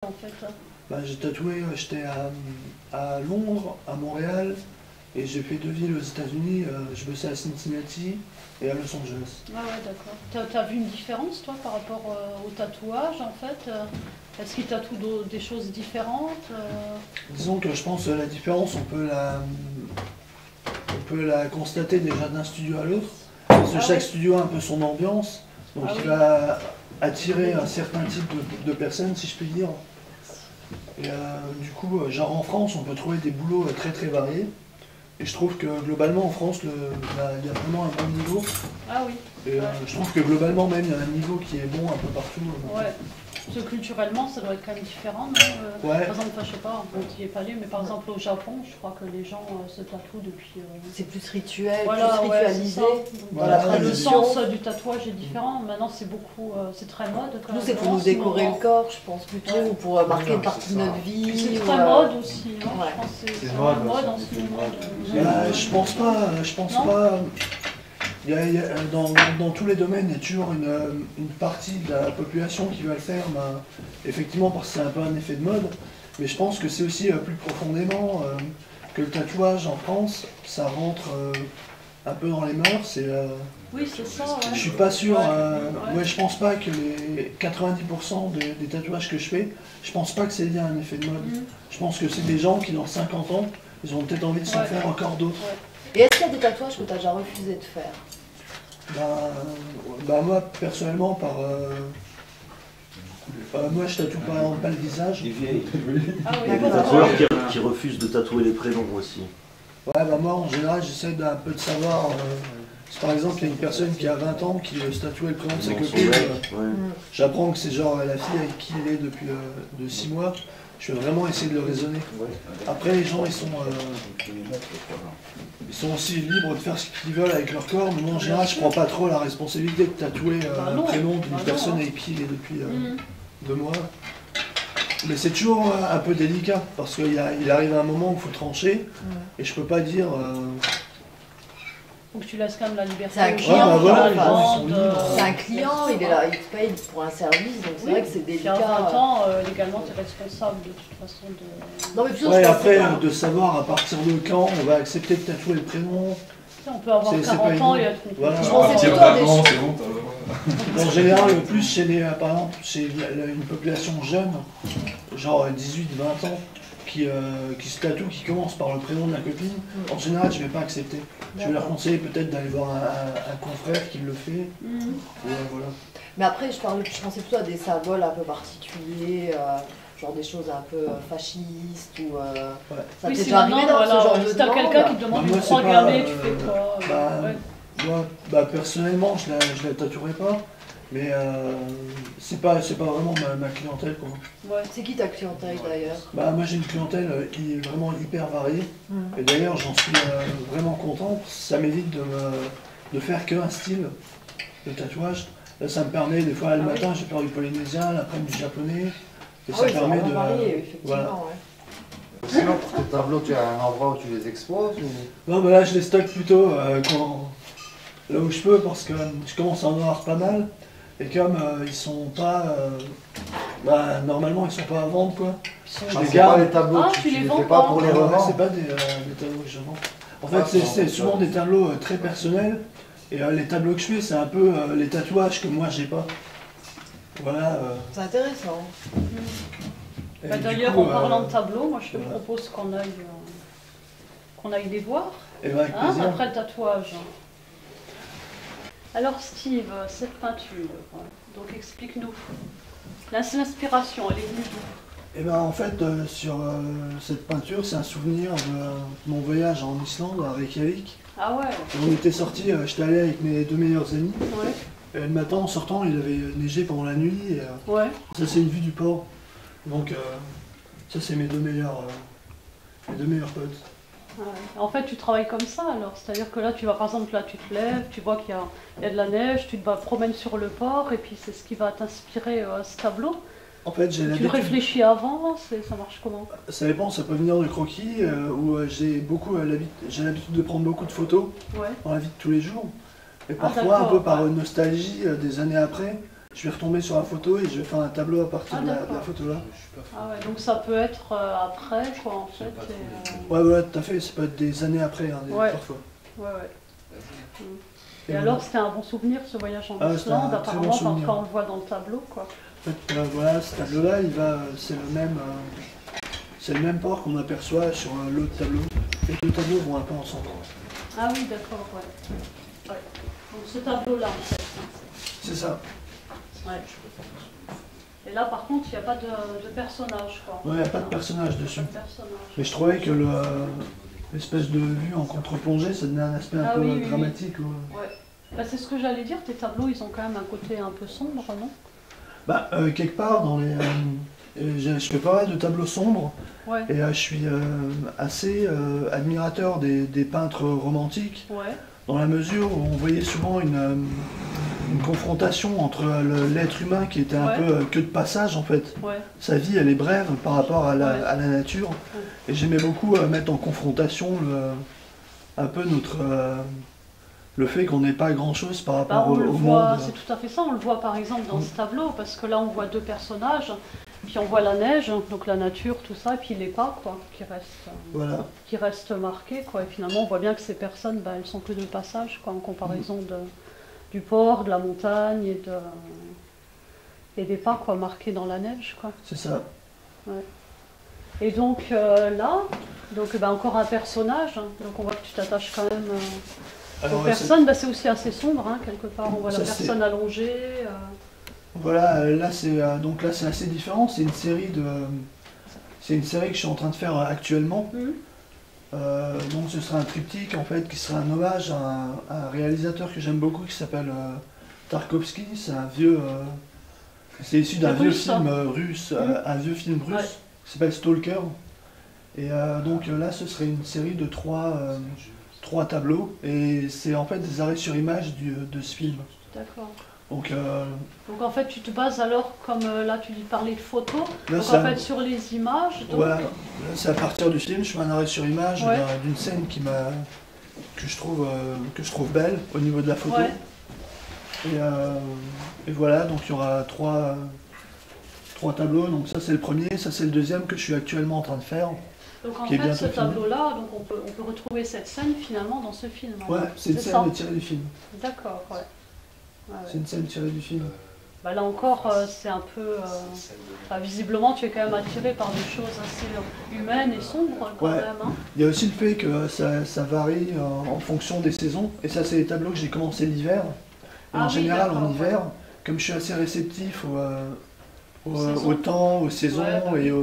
En fait. Bah, j'ai tatoué, j'étais à Londres, à Montréal, et j'ai fait 2 villes aux États-Unis. Je bossais à Cincinnati et à Los Angeles. Ah ouais, d'accord. T'as vu une différence, toi, par rapport au tatouage, en fait Est-ce qu'ils tatouent des choses différentes Disons que je pense que la différence, on peut la constater déjà d'un studio à l'autre. Parce que Ah chaque ouais. studio a un peu son ambiance, donc Ah il oui. va attirer un certain type de personnes, si je puis dire. Et du coup, genre en France, on peut trouver des boulots très très variés. Et je trouve que globalement en France, il y a vraiment un bon niveau. Ah oui. Et Ouais. je trouve que globalement même, il y a un niveau qui est bon un peu partout. Ouais. Parce que culturellement, ça doit être quand même différent, non Ouais. Par exemple, enfin, je sais pas, on n'y est pas allé, mais par exemple au Japon, je crois que les gens se tatouent depuis. C'est plus rituel, Voilà, plus ouais, ritualisé. c'est ça. Dans la Voilà, Le tradition. sens du tatouage est différent. Maintenant, c'est beaucoup, c'est très mode. Quand Nous, même, c'est pour en nous ce décorer moment. le corps, je pense, plutôt, Ouais. ou pour marquer une partie c'est de ça. notre Puis vie. c'est ou, très mode aussi, non ouais. Je pense que c'est C'est vraiment mode, mode ouais, en c'est ce une moment. mode. Bah, je pense Non. pas. Dans tous les domaines, il y a toujours une partie de la population qui va le faire, bah, effectivement parce que c'est un peu un effet de mode, mais je pense que c'est aussi plus profondément que le tatouage en France, ça rentre un peu dans les mœurs. Oui, c'est ça, ouais. Je suis pas sûr, Ouais. ouais, je pense pas que les 90% des tatouages que je fais, je pense pas que c'est lié à un effet de mode. Mhm. Je pense que c'est des gens qui dans 50 ans, ils ont peut-être envie de s'en Ouais. faire encore d'autres. Et est-ce qu'il y a des tatouages que tu as déjà refusé de faire? Bah moi personnellement moi je tatoue par exemple pas le visage. Les vieilles. Ah oui, Il y a des pourquoi tatoueurs qui refusent de tatouer les prénoms aussi. Ouais bah moi en général j'essaie d'un peu de savoir. Si par exemple il y a une personne qui a 20 ans qui veut se tatouer le prénom de sa Son copine, mec, ouais. j'apprends que c'est genre la fille avec qui il est depuis de 6 mois. Je vais vraiment essayer de le raisonner. Après les gens ils sont aussi libres de faire ce qu'ils veulent avec leur corps, mais moi en général je prends pas trop la responsabilité de tatouer Bah un non. prénom d'une Bah non, personne hein. avec qui il est depuis Mhm. 2 mois. Mais c'est toujours un peu délicat, parce qu'il arrive un moment où il faut trancher, et je peux pas dire... Donc tu laisses quand même la liberté. C'est un aux client, gens, voilà, ils les gens, ils sont vendent, libres. C'est un client, il est là, il te paye pour un service, donc c'est Oui, vrai que c'est puis délicat. à 20 ans, légalement, tu es responsable de toute façon de... Non mais plutôt, Ouais, je pense après, que c'est pas- de savoir à partir de quand on va accepter de tatouer le prénom. On peut avoir C'est 40 pas ans et évident. être Voilà. complètement- Je pensais À partir plutôt à des d'un an, choses. c'est bon, t'as- En général, le plus chez par exemple, chez une population jeune, genre 18-20 ans, qui se tatoue, qui commence par le prénom de la copine, en général, je vais pas accepter. Je vais leur conseiller peut-être d'aller voir un confrère qui le fait. Mhm. Voilà. Mais après, je pensais plutôt à des symboles un peu particuliers, genre des choses un peu fascistes ou... Ça Oui, t'est si déjà arrivé maintenant, dans ce voilà, genre de si t'as demande? quelqu'un qui te demande Bah, une moi, croix c'est pas, gammée, tu fais quoi ouais. Moi, personnellement, je la tatouerai pas, mais c'est pas vraiment ma clientèle, quoi. Ouais. C'est qui ta clientèle d'ailleurs? Bah, moi j'ai une clientèle qui est vraiment hyper variée, et d'ailleurs j'en suis vraiment content, ça m'évite de faire qu'un style de tatouage. Là ça me permet, des fois le Ah oui. matin j'ai peur du polynésien, l'après-midi du japonais, et Ah ça oui, ça permet va de... varier, effectivement, voilà. ouais. Sinon, pour tes tableaux, tu as un endroit où tu les exposes ou... Non, mais là je les stocke plutôt là où je peux, parce que je commence à en avoir pas mal, et comme ils sont pas... normalement ils sont pas à vendre, quoi. Ah, les c'est garde. pas les tableaux, Ah, tu tu les les vends fais pas pas. pour les Non, revendre. c'est pas des tableaux que je vends. En fait, Ah, c'est non, souvent des tableaux très personnels. Et les tableaux que je fais, c'est un peu les tatouages que moi j'ai pas. Voilà. C'est intéressant. Et Bah, du D'ailleurs, coup, en parlant de tableaux, moi je te voilà. propose qu'on aille les voir, et ben, avec hein, plaisir. après le tatouage. Alors Steve, cette peinture, donc explique-nous. L'inspiration, elle est venue d'où? Et ben, en fait, sur cette peinture, c'est un souvenir de mon voyage en Islande, à Reykjavik. Ah ouais, Et on était sortis, j'étais allé avec mes 2 meilleurs amis. ouais, Et le matin, en sortant, il avait neigé pendant la nuit. Et, ouais. ça, c'est une vue du port. Donc, ça, c'est mes deux meilleurs potes. Ouais. En fait, tu travailles comme ça alors, c'est-à-dire que là, tu vas par exemple, là, tu te lèves, tu vois qu'il y a de la neige, tu te promènes sur le port, et puis c'est ce qui va t'inspirer à ce tableau. En fait, j'ai Tu l'habitude. réfléchis avant, ça marche comment? Ça dépend, ça peut venir de croquis, où j'ai l'habitude de prendre beaucoup de photos Ouais. dans la vie de tous les jours. Et Ah, parfois, un d'accord, peu par ouais. nostalgie des années après, je vais retomber sur la photo et je vais faire un tableau à partir Ah, de la d'accord. photo là. Ah ouais, donc ça peut être après, quoi, en fait. Et, Ouais, ouais, tout à fait, ça peut être des années après, hein, Ouais. parfois. ouais, ouais. Et voilà. alors, c'était un bon souvenir, ce voyage en Ah, c'était Islande, un très bon apparemment, souvenir. quand on le voit dans le tableau, quoi. En fait, voilà, ce tableau-là, c'est le même port qu'on aperçoit sur l'autre tableau. Les deux tableaux vont un peu ensemble. Ah oui, d'accord, ouais. Ouais. Donc ce tableau-là, en fait. C'est ça. Ouais. Et là, par contre, il n'y a pas de personnage, quoi. Ouais, il n'y a pas de personnage dessus. Pas de personnage. Mais je trouvais que l'espèce de vue en contre-plongée, ça donnait un aspect un Ah peu oui, oui, oui. dramatique. Ouais. Bah, c'est ce que j'allais dire, tes tableaux, ils ont quand même un côté un peu sombre, non? Bah, quelque part, dans les, je fais pas mal de tableaux sombres Ouais. et je suis assez admirateur des peintres romantiques, Ouais. dans la mesure où on voyait souvent une confrontation entre l'être humain qui était un Ouais. peu que de passage en fait. Ouais. Sa vie elle est brève par rapport à Ouais. à la nature. Et j'aimais beaucoup mettre en confrontation un peu le fait qu'on n'ait pas grand chose par Bah, rapport on le au voit, monde. c'est tout à fait ça, on le voit par exemple dans ce tableau, parce que là on voit deux personnages, puis on voit la neige, donc la nature, tout ça, et puis les pas, quoi, Voilà. qui restent marqués, quoi. Et finalement on voit bien que ces personnes, bah, elles sont que de passage, quoi, en comparaison du port, de la montagne et des pas, quoi, marqués dans la neige, quoi. C'est ça. Et donc là, donc, bah, encore un personnage, hein. Donc on voit que tu t'attaches quand même aux Alors, personnes, bah, c'est aussi assez sombre, hein, quelque part, on voit la Ça, personne allongée. voilà, là c'est assez différent. C'est une série que je suis en train de faire actuellement. Mhm. Donc ce sera un triptyque en fait qui sera un hommage à un réalisateur que j'aime beaucoup qui s'appelle Tarkovsky. C'est un vieux, c'est issu d'un C'est vieux russe, film russe, un vieux film russe Ouais. qui s'appelle Stalker. Et donc là ce serait une série de trois tableaux et c'est en fait des arrêts sur image de ce film. D'accord. Donc Donc en fait, tu te bases alors, comme là tu dis parler de photos, là donc c'est en fait sur les images. Donc, voilà, là, c'est à partir du film, je fais un arrêt sur image Ouais. d'une scène que je trouve belle au niveau de la photo. Ouais. Et voilà, donc il y aura trois tableaux. Donc ça c'est le premier, ça c'est le deuxième que je suis actuellement en train de faire. Donc en Qui est fait, bientôt ce fini. tableau-là, donc on peut retrouver cette scène finalement dans ce film. Ouais, alors. c'est une ça. scène tirée du film. D'accord, ouais. Ouais, ouais. C'est une scène tirée du film. Bah, là encore, c'est un peu. Enfin, visiblement, tu es quand même attiré par des choses assez humaines et sombres quand Ouais. même. Hein. Il y a aussi le fait que ça varie en fonction des saisons. Et ça c'est les tableaux que j'ai commencé l'hiver. Et Ah en oui, général en d'accord, hiver, comme je suis assez réceptif Aux saisons. au temps, aux saisons Ouais, bah oui. et